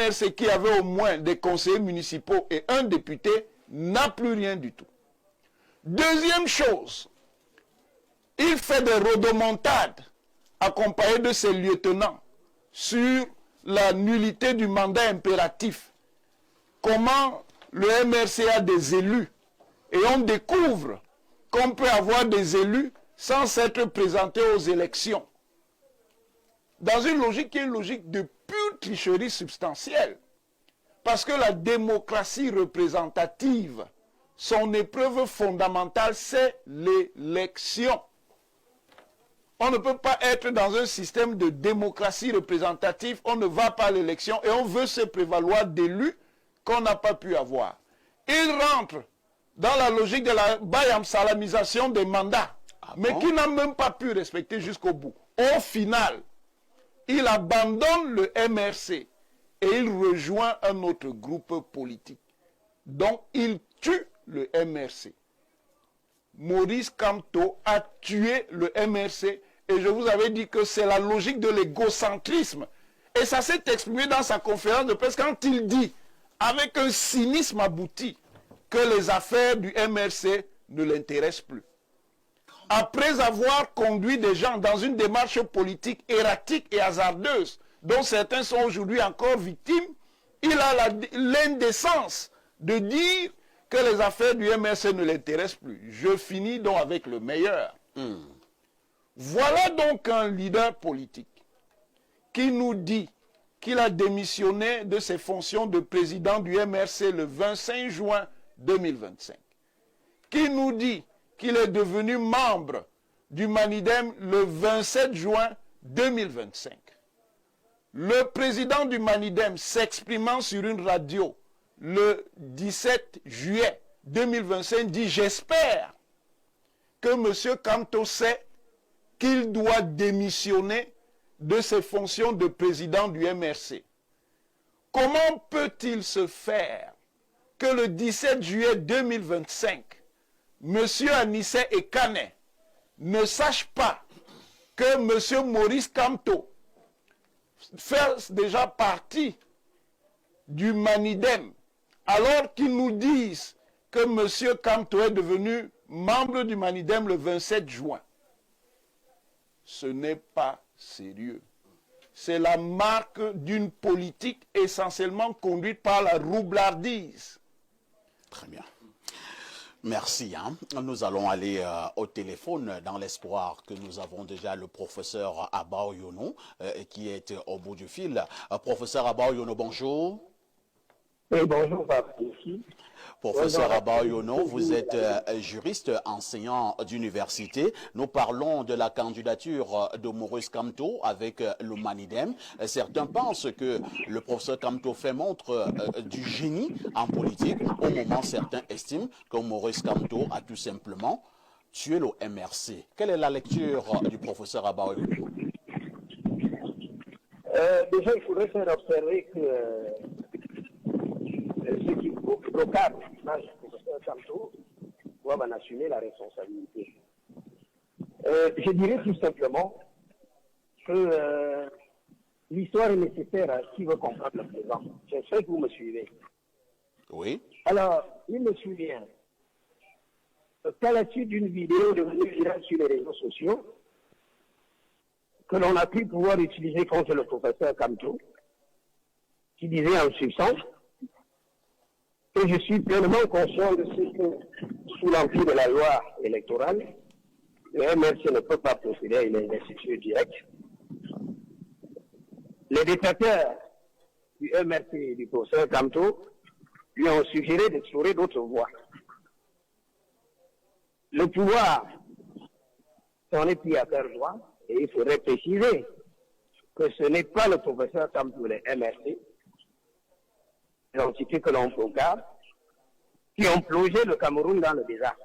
MRC qui avait au moins des conseillers municipaux et un député n'a plus rien du tout. Deuxième chose, il fait des rodomontades accompagné de ses lieutenants sur la nullité du mandat impératif. Comment le MRC a des élus et on découvre qu'on peut avoir des élus sans s'être présenté aux élections. Dans une logique qui est une logique de pure tricherie substantielle. Parce que la démocratie représentative, son épreuve fondamentale, c'est l'élection. On ne peut pas être dans un système de démocratie représentative, on ne va pas à l'élection et on veut se prévaloir d'élus qu'on n'a pas pu avoir. Il rentre dans la logique de la bayam-salamisation des mandats, mais qui n'a même pas pu respecter jusqu'au bout. Au final, il abandonne le MRC et il rejoint un autre groupe politique. Donc, il tue le MRC. Maurice Kamto a tué le MRC et je vous avais dit que c'est la logique de l'égocentrisme. Et ça s'est exprimé dans sa conférence de presse quand il dit, avec un cynisme abouti, que les affaires du MRC ne l'intéressent plus. Après avoir conduit des gens dans une démarche politique erratique et hasardeuse, dont certains sont aujourd'hui encore victimes, il a l'indécence de dire que les affaires du MRC ne l'intéressent plus. Je finis donc avec le meilleur. Voilà donc un leader politique qui nous dit qu'il a démissionné de ses fonctions de président du MRC le 25 juin 2025. Qui nous dit qu'il est devenu membre du Manidem le 27 juin 2025. Le président du Manidem s'exprimant sur une radio le 17 juillet 2025 dit « J'espère que M. Kamto sait qu'il doit démissionner de ses fonctions de président du MRC. Comment peut-il se faire que le 17 juillet 2025, M. Anissé Ekane ne sache pas que M. Maurice Kamto fait déjà partie du Manidem, alors qu'ils nous disent que M. Kamto est devenu membre du Manidem le 27 juin. Ce n'est pas sérieux. C'est la marque d'une politique essentiellement conduite par la roublardise. Très bien. Merci. Nous allons aller au téléphone dans l'espoir que nous avons déjà le professeur Abao Yono qui est au bout du fil. Professeur Abao Yono, bonjour. Oui, bonjour, papa. Professeur Abao Yono, vous êtes juriste, enseignant d'université. Nous parlons de la candidature de Maurice Kamto avec le Manidem. Certains pensent que le professeur Kamto fait montre du génie en politique. Au moment, certains estiment que Maurice Kamto a tout simplement tué le MRC. Quelle est la lecture du professeur Abao Yono? Déjà, il faudrait faire observer que ceux qui blocadent l'image du professeur Kamto doivent en assumer la responsabilité. Je dirais tout simplement que l'histoire est nécessaire à qui veut comprendre le présent. J'espère que vous me suivez. Oui. Alors, il me souvient qu'à la suite d'une vidéo devenue virale sur les réseaux sociaux, que l'on a pu pouvoir utiliser contre le professeur Kamto, qui disait en substance que je suis pleinement conscient de ce que, sous l'empire de la loi électorale, le MRC ne peut pas procéder à une investiture directe. Les détracteurs du MRC et du professeur Kamto lui ont suggéré d'explorer d'autres voies. Le pouvoir s'en est pris à faire droit et il faudrait préciser que ce n'est pas le professeur Kamto, le MRC, l'entité que l'on proclame, qui ont plongé le Cameroun dans le désastre.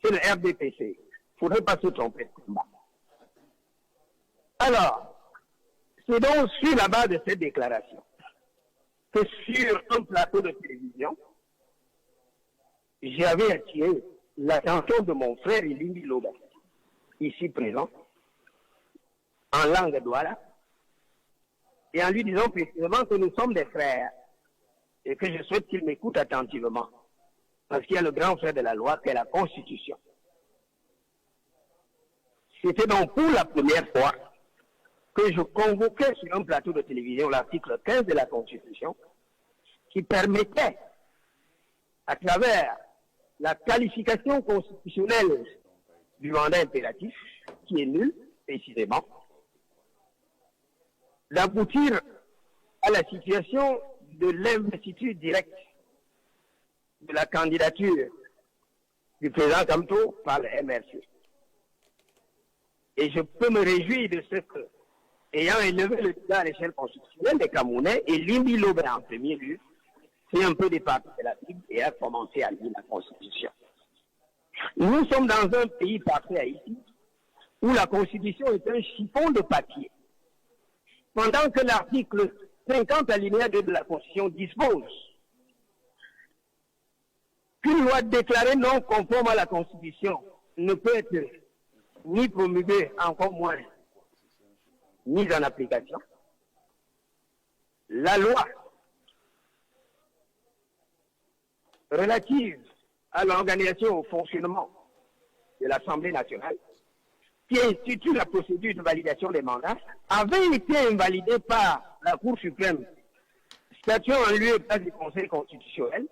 C'est le RDPC. Il ne faudrait pas se tromper de combat. Alors, c'est donc sur la base de cette déclaration que sur un plateau de télévision, j'avais attiré l'attention de mon frère Ilindi Loba, ici présent, en langue douala, et en lui disant précisément que nous sommes des frères et que je souhaite qu'il m'écoute attentivement. Parce qu'il y a le grand frère de la loi qui est la Constitution. C'était donc pour la première fois que je convoquais sur un plateau de télévision l'article 15 de la Constitution qui permettait, à travers la qualification constitutionnelle du mandat impératif, qui est nul, précisément, d'aboutir à la situation de l'investiture directe de la candidature du président Kamto par le MRC. Et je peux me réjouir de ce que, ayant élevé le débat à l'échelle constitutionnelle des Camerounais, et Limbi Lobé en premier lieu, c'est un peu départi de la Bible et a commencé à lire la Constitution. Nous sommes dans un pays parfait Haïti, où la Constitution est un chiffon de papier. Pendant que l'article 50 alinéa 2 de la Constitution dispose qu'une loi déclarée non conforme à la Constitution ne peut être ni promulguée, encore moins mise en application. La loi relative à l'organisation et au fonctionnement de l'Assemblée nationale, qui institue la procédure de validation des mandats, avait été invalidée par la Cour suprême, statuant en lieu et place du Conseil constitutionnel,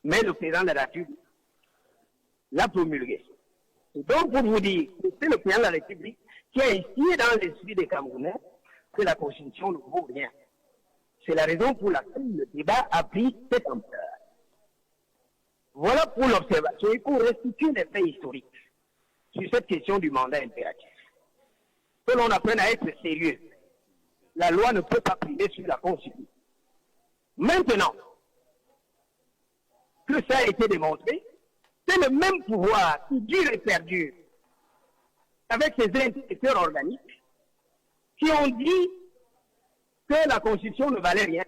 mais le président de la République l'a promulguée. Donc, pour vous dire que c'est le président de la République qui a instillé dans l'esprit des Camerounais que la Constitution ne vaut rien. C'est la raison pour laquelle le débat a pris cette ampleur. Voilà pour l'observation et pour restituer les faits historiques sur cette question du mandat impératif. Que l'on apprenne à être sérieux. La loi ne peut pas priver sur la Constitution. Maintenant que ça a été démontré, c'est le même pouvoir qui dure et perdure avec ses intellectuels organiques qui ont dit que la Constitution ne valait rien.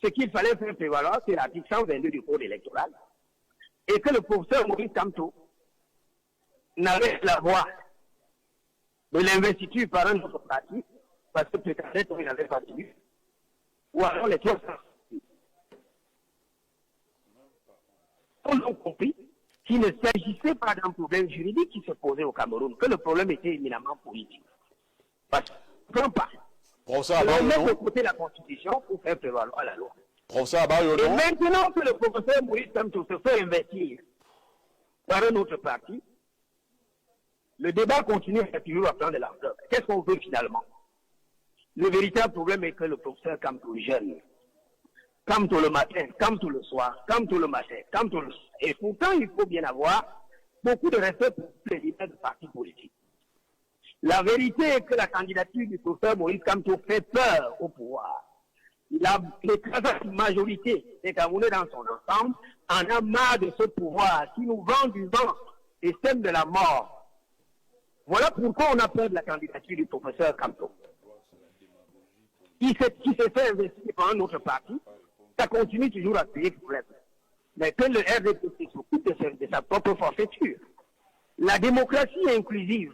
Ce qu'il fallait faire prévaloir, c'est l'article 122 du Code électoral et que le professeur Maurice Kamto n'avait la voix de l'investiture par un autre parti parce que peut-être il n'avait pas tenu, ou alors les trois on a compris qu'il ne s'agissait pas d'un problème juridique qui se posait au Cameroun, que le problème était éminemment politique. Parce qu'on ne peut pas. On met de côté la Constitution pour faire prévaloir la loi. Et maintenant que le professeur Maurice Kamto se fait investir par un autre parti, le débat continue à toujours à prendre de l'ampleur. Qu'est-ce qu'on veut finalement? Le véritable problème est que le professeur Kamto jeune, Kamto le matin, Kamto le soir, Kamto le matin, Kamto le soir. Et pourtant, il faut bien avoir beaucoup de respect pour les leaders de partis politiques. La vérité est que la candidature du professeur Maurice Kamto fait peur au pouvoir. L'écrasante majorité des Camerounais dans son ensemble en a marre de ce pouvoir qui nous vend du vent et sème de la mort. Voilà pourquoi on a peur de la candidature du professeur Kamto. Qui s'est fait investir par un autre parti, ça continue toujours à créer problème. Mais que le RDPC s'occupe de sa propre forfaiture. La démocratie est inclusive.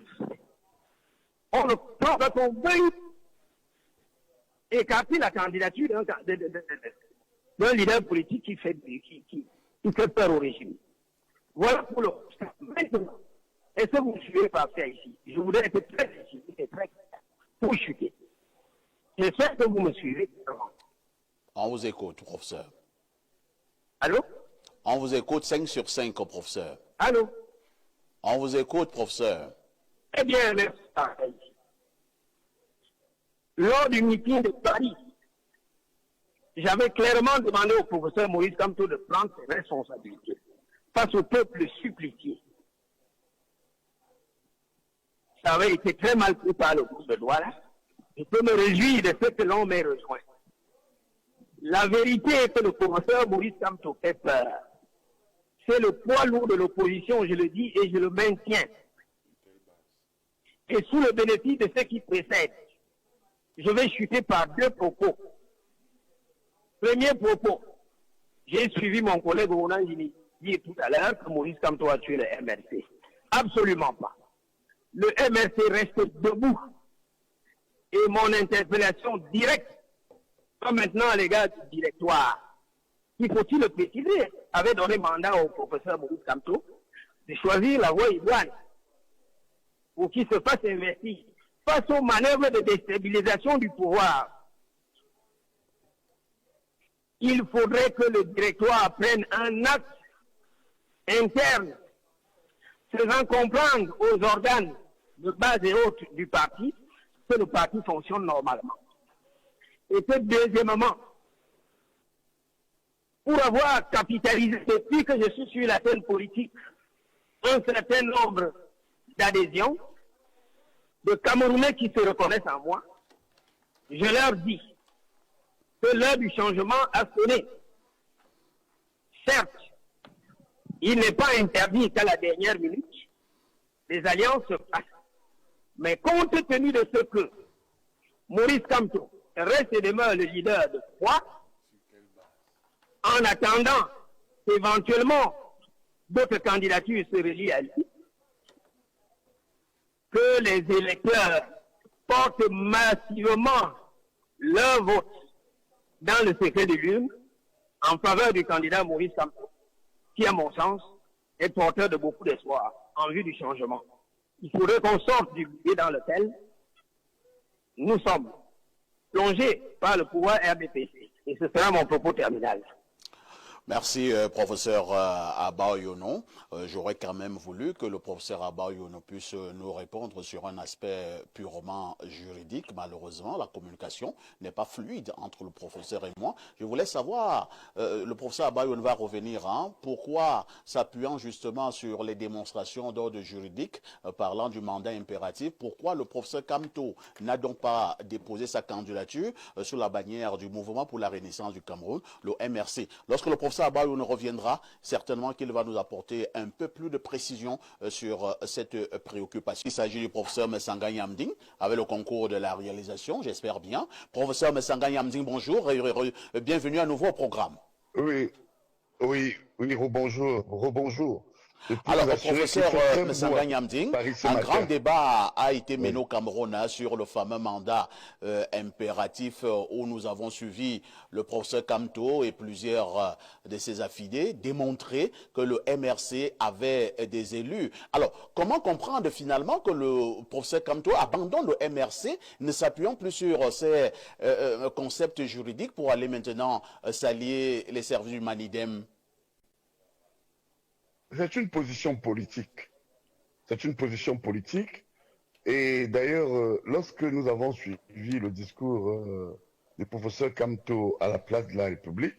On ne peut pas qu'on veuille écarter la candidature d'un leader politique qui fait peur au régime. Voilà pour le. Maintenant, est-ce que vous suivez par ça ici? Je voudrais être très précis et très clair pour chuter. J'espère que vous me suivez. On vous écoute, professeur. Allô? On vous écoute 5 sur 5, professeur. Allô? On vous écoute, professeur. Eh bien, merci. Lors du meeting de Paris, j'avais clairement demandé au professeur Maurice Kamto de prendre ses responsabilités face au peuple supplicié. Ça avait été très mal pris par le groupe de Douala. Je peux me réjouir de ce que l'on m'ait rejoint. La vérité est que le professeur Maurice Kamto fait peur. C'est le poids lourd de l'opposition, je le dis et je le maintiens. Et sous le bénéfice de ce qui précède, je vais chuter par deux propos. Premier propos, j'ai suivi mon collègue Ronan Gini dire tout à l'heure que Maurice Kamto a tué le MRC. Absolument pas. Le MRC reste debout. et mon interpellation directe, comme maintenant à l'égard du directoire, il faut-il le préciser, avait donné mandat au professeur Maurice Kamto de choisir la voie idoine pour qu'il se fasse investir face aux manœuvres de déstabilisation du pouvoir. Il faudrait que le directoire prenne un acte interne faisant comprendre aux organes de base et haute du parti que le parti fonctionne normalement. Et que deuxièmement, pour avoir capitalisé depuis que je suis sur la scène politique un certain nombre d'adhésions, de Camerounais qui se reconnaissent en moi, je leur dis que l'heure du changement a sonné. Certes, il n'est pas interdit qu'à la dernière minute, les alliances se passent. Mais compte tenu de ce que Maurice Kamto reste et demeure le leader de foi, en attendant éventuellement d'autres candidatures se relient à lui, que les électeurs portent massivement leur vote dans le secret de l'urne en faveur du candidat Maurice Kamto, qui, à mon sens, est porteur de beaucoup d'espoir en vue du changement. Il faudrait qu'on sorte du biais dans lequel nous sommes plongés par le pouvoir RDPC. Et ce sera mon propos terminal. Merci, professeur Abayono. J'aurais quand même voulu que le professeur Abayono puisse nous répondre sur un aspect purement juridique. Malheureusement, la communication n'est pas fluide entre le professeur et moi. Je voulais savoir, le professeur Abayono va revenir, pourquoi, s'appuyant justement sur les démonstrations d'ordre juridique, parlant du mandat impératif, pourquoi le professeur Kamto n'a donc pas déposé sa candidature sous la bannière du Mouvement pour la Renaissance du Cameroun, le MRC. Lorsque le professeur Abayono reviendra, certainement qu'il va nous apporter un peu plus de précision sur cette préoccupation. Il s'agit du professeur Messanga Nyamding, avec le concours de la réalisation, j'espère bien. Professeur Messanga Nyamding, bonjour et bienvenue à nouveau au programme. Oui, rebonjour. Alors, professeur Messanga Nyamding, un grand débat a été mené au Cameroun sur le fameux mandat impératif où nous avons suivi le professeur Kamto et plusieurs de ses affidés démontrer que le MRC avait des élus. Alors, comment comprendre finalement que le professeur Kamto abandonne le MRC, ne s'appuyant plus sur ces concepts juridiques pour aller maintenant s'allier les services du Manidem? C'est une position politique. C'est une position politique. Et d'ailleurs, lorsque nous avons suivi le discours du professeur Kamto à la place de la République,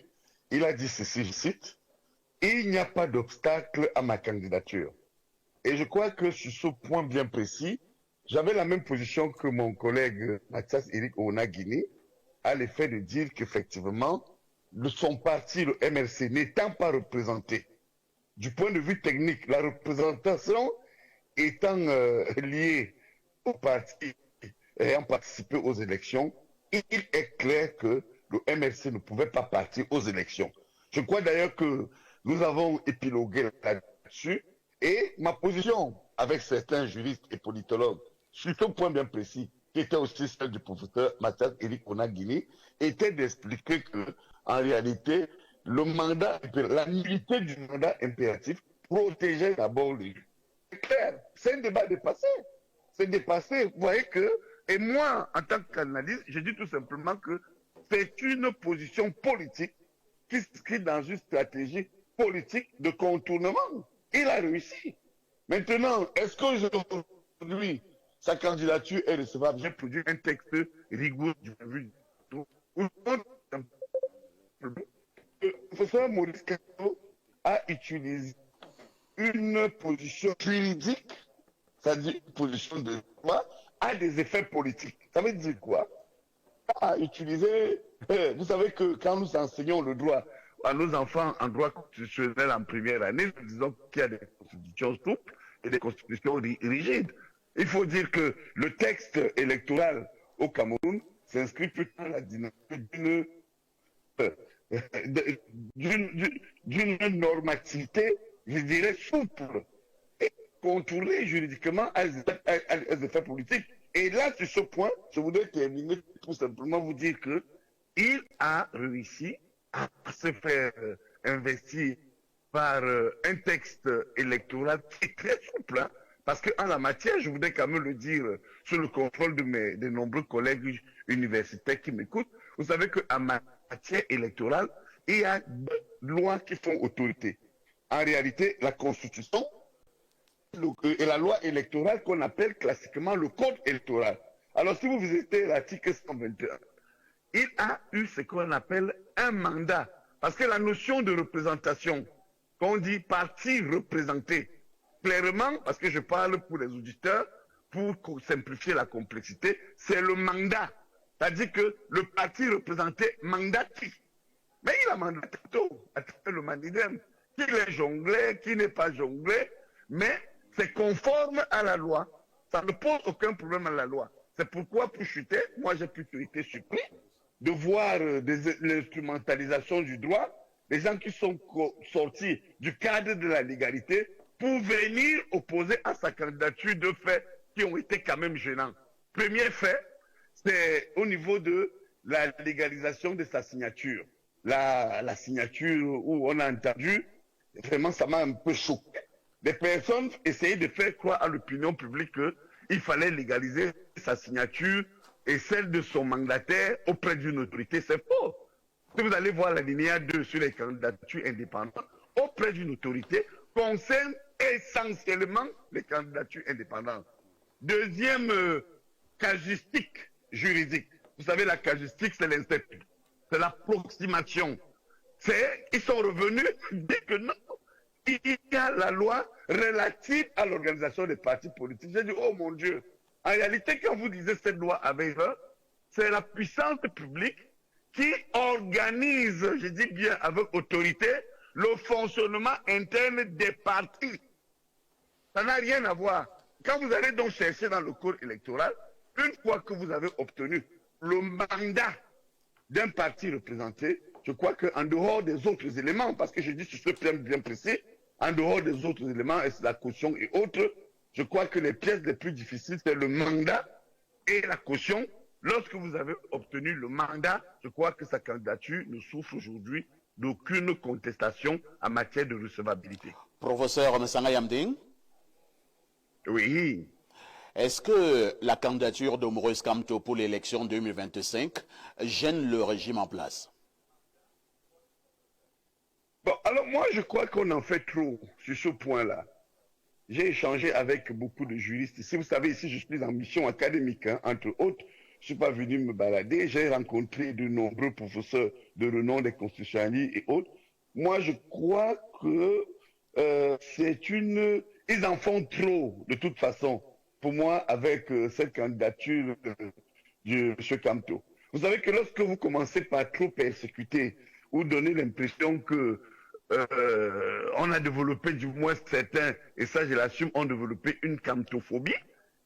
il a dit ceci, je cite, « Il n'y a pas d'obstacle à ma candidature. » Et je crois que sur ce point bien précis, j'avais la même position que mon collègue Mathias Eric Onagini, à l'effet de dire qu'effectivement, son parti, le MRC, n'étant pas représenté, du point de vue technique, la représentation étant liée au parti ayant participé aux élections, il est clair que le MRC ne pouvait pas partir aux élections. Je crois d'ailleurs que nous avons épilogué là-dessus et ma position avec certains juristes et politologues sur ce point bien précis, qui était aussi celle du professeur Mathias Eric Onagini, était d'expliquer que, en réalité, le mandat, la nullité du mandat impératif protégeait d'abord l'élu. C'est clair, c'est un débat dépassé. C'est dépassé. Vous voyez que, et moi, en tant qu'analyste, je dis tout simplement que c'est une position politique qui s'inscrit dans une stratégie politique de contournement. Il a réussi. Maintenant, est-ce qu'aujourd'hui, sa candidature est recevable? J'ai produit un texte rigoureux du point de vue du le professeur Maurice Kamto a utilisé une position juridique, c'est-à-dire une position de droit, à des effets politiques. Ça veut dire quoi? A utilisé, vous savez que quand nous enseignons le droit à nos enfants en droit constitutionnel en première année, nous disons qu'il y a des constitutions souples et des constitutions rigides. Il faut dire que le texte électoral au Cameroun s'inscrit plutôt dans la dynamique d'une normativité, je dirais, souple et contournée juridiquement à des effets politiques. Et là, sur ce point, je voudrais terminer tout simplement vous dire que il a réussi à se faire investir par un texte électoral qui est très souple, hein, parce qu'en la matière, je voudrais quand même le dire sous le contrôle de nombreux collègues universitaires qui m'écoutent, vous savez qu'en matière électorale, il y a deux lois qui font autorité. En réalité, la Constitution et la loi électorale qu'on appelle classiquement le Code électoral. Alors, si vous visitez l'article 121, il a eu ce qu'on appelle un mandat. Parce que la notion de représentation, qu'on dit parti représenté, clairement, parce que je parle pour les auditeurs, pour simplifier la complexité, c'est le mandat. C'est-à-dire que le parti représenté mandate qui? Mais il a mandaté tôt, à travers le manidem. Qui est jonglé, qui n'est pas jonglé, mais c'est conforme à la loi. Ça ne pose aucun problème à la loi. C'est pourquoi, pour chuter, moi j'ai plutôt été surpris de voir l'instrumentalisation du droit, des gens qui sont sortis du cadre de la légalité pour venir opposer à sa candidature de faits qui ont été quand même gênants. Premier fait, c'est au niveau de la légalisation de sa signature. La signature où on a entendu, vraiment ça m'a un peu choqué. Des personnes essayaient de faire croire à l'opinion publique qu'il fallait légaliser sa signature et celle de son mandataire auprès d'une autorité. C'est faux. Si vous allez voir la linéa 2 sur les candidatures indépendantes, auprès d'une autorité, concerne essentiellement les candidatures indépendantes. Deuxième casuistique juridique. Vous savez, la casuistique, c'est l'inception. C'est l'approximation. Ils sont revenus dès que non. Il y a la loi relative à l'organisation des partis politiques. J'ai dit, oh mon Dieu, en réalité, quand vous disiez cette loi avec eux, c'est la puissance publique qui organise, je dis bien avec autorité, le fonctionnement interne des partis. Ça n'a rien à voir. Quand vous allez donc chercher dans le code électoral, une fois que vous avez obtenu le mandat d'un parti représenté, je crois qu'en dehors des autres éléments, parce que je dis sur ce point bien précis, en dehors des autres éléments, et la caution et autres, je crois que les pièces les plus difficiles, c'est le mandat et la caution. Lorsque vous avez obtenu le mandat, je crois que sa candidature ne souffre aujourd'hui d'aucune contestation en matière de recevabilité. Professeur Messanga Yamding. Oui. Est-ce que la candidature de Maurice Kamto pour l'élection 2025 gêne le régime en place? Bon, alors moi, je crois qu'on en fait trop sur ce point-là. J'ai échangé avec beaucoup de juristes. Si vous savez, ici, je suis en mission académique, hein, entre autres. Je ne suis pas venu me balader. J'ai rencontré de nombreux professeurs de renom des constitutionnalistes et autres. Moi, je crois que ils en font trop, de toute façon, pour moi, avec cette candidature de M. Kamto. Vous savez que lorsque vous commencez par trop persécuter ou donner l'impression que on a développé, du moins certains, et ça je l'assume, ont développé une kamtophobie.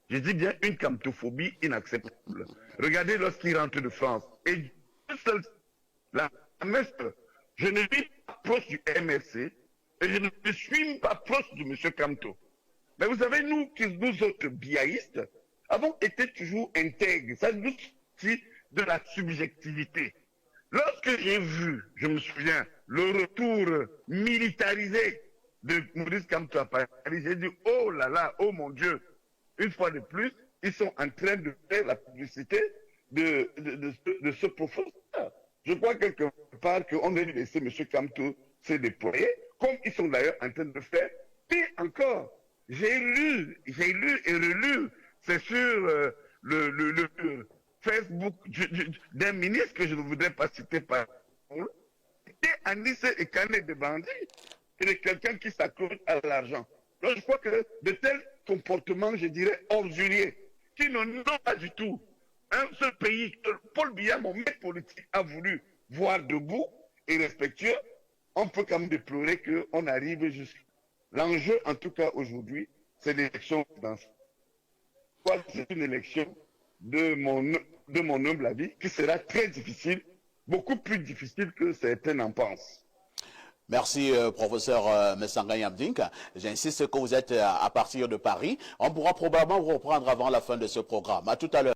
Je dis bien une kamtophobie inacceptable. Regardez lorsqu'il rentre de France. Et la mestre, je ne suis pas proche du MRC et je ne suis pas proche de M. Kamto. Mais vous savez, nous autres biaïstes, avons été toujours intègres. Ça nous dit de la subjectivité. Lorsque j'ai vu, je me souviens, le retour militarisé de Maurice Kamto à Paris, j'ai dit, oh là là, oh mon Dieu, une fois de plus, ils sont en train de faire la publicité de ce professeur. Je crois quelque part qu'on doit laisser M. Kamto se déployer, comme ils sont d'ailleurs en train de faire. Puis encore, j'ai lu et relu, c'est sur le Facebook d'un ministre que je ne voudrais pas citer par exemple, et Anis et Canet de bandits, et de quelqu'un qui s'accroche à l'argent. Donc je crois que de tels comportements, je dirais, orduriers, qui n'ont pas du tout un seul pays que Paul Biya, mon maître politique, a voulu voir debout et respectueux, on peut quand même déplorer qu'on arrive jusqu'à. L'enjeu, en tout cas aujourd'hui, c'est l'élection présidentielle. C'est une élection de mon humble avis, qui sera très difficile, beaucoup plus difficile que certains en pensent. Merci, professeur Messanga Yamdink. J'insiste que vous êtes à partir de Paris. On pourra probablement vous reprendre avant la fin de ce programme. À tout à l'heure.